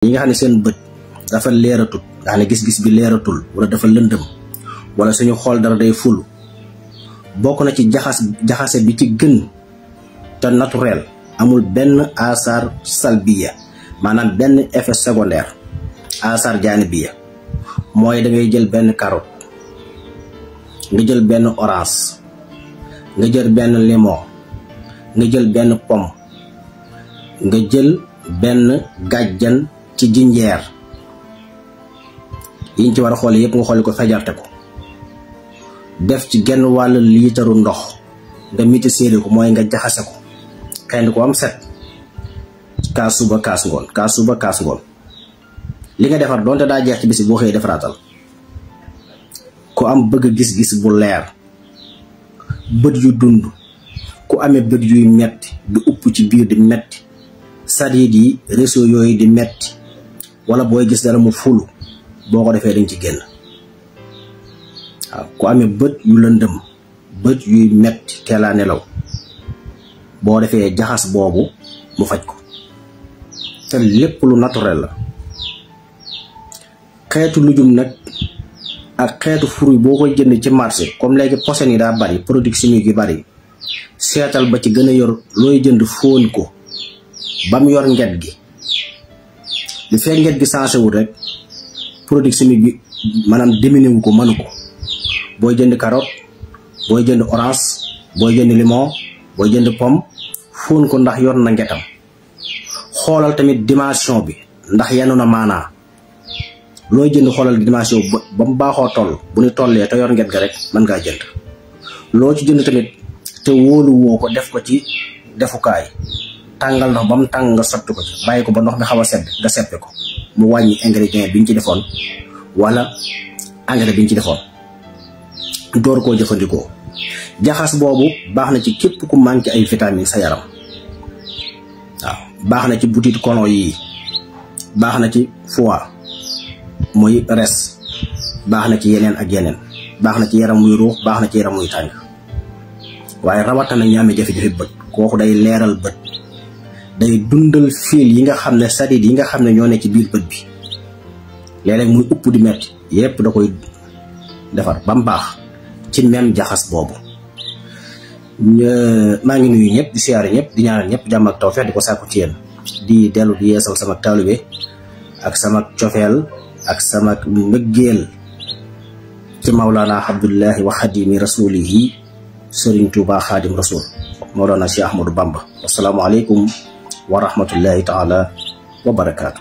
ñi nga xam ne seen bët dafa leeratul nga xam ne gis-gis bi leeratul wala dafa lëndëm wala suñu xool dara day ful bokk na ci jaxase bi ci gën te naturel amul benn asar salbiya maanaam benn effet secondaire asar janibiya mooy da ngay jël benn carotte nga jël benn orange nga jël benn limon nga jël benn pomme nga jël benn gàjjan ci jinjeer yiñ ci war a xool yëpp nga xooli ko fejarte ko def ci genn wàll liitaru ndox nga miti séeri ko mooy nga jaxase ko xendi ko am set kaas suba kaas ngoon kaas suba kaas ngoon li nga defar doonte daa jeex ci bisi boo xëyee defaraatal ku am bëgg gis-gis bu leer bët yu dund ku amee bët yuy metti du upp ci biir di metti sadiid yi réseau yooyu di metti wala booy gis dara mu fulu boo ko defee dañ ci génn waaw ku amee bët yu lëndëm bët yuy metti teelaa nelaw boo defee jaxas boobu mu faj ko te lépp lu naturel la xeetu lujum nag ak xeetu fruit boo koy jënd ci marché comme léegi posen yi daa bari produits chimiques yi bari seetal ba ci gën a yor looy jënd fóon ko ba mu yor nget gi li fekk nget gi changé wul rek produit chimique bi maanaam diminué wu ko mënu ko booy jënd carotte booy jënd orange booy jënd limon booy jënd pomme fóon ko ndax yor na ngetam xoolal tamit dimension bi ndax yenu na maanaa looy jënd xoolal dimension ba mu baaxoo toll bu ñu tollee te yor nget ga rek mën ngaa jënd loo ci jënd tamit te wóolu woo ko def ko ci defukaay tàngal ndox ba mu tàng nga sotti ko ci bàyyi ko ba ndox mi xaw a sedd nga seppe ko mu wàññi ingrédient bi ñu ci defoon wala engrais bi ñu ci defoon door koo jëfandikoo jaxas boobu baax na ci képp ku manqué ay vitamines sa yaram waaw baax na ci butit colon yi baax na ci foie muy res baax na ci yeneen ak yeneen baax na ci yaram muy ruux baax na ci yaram muy tàng waaye rawatina ñi amee jafe-jafe bët kooku day leeral bët day dundal fiil yi nga xam ne sadiid yi nga xam ne ñoo ne ci biir bët bi léeg-léeg muy upp di metti yépp da koy defar ba mu baax ci même jaxas boobu maa ngi nuyu ñëpp di siyaare ñëpp di ñaanal ñëpp jàmm ak tawfeex di ko sàkku ci yéen di dellu di yeesal sama taalibe ak sama cofeel ak sama mbëggeel ci Mawlana Abdullahi wa Xadimi rasulihi Sëriñ Tuubaa Xaadim Rasul Mawlana Cheikh Ahmadou Bamba assalaamu aleykum wa rahmatullahi taala wa barakaatu.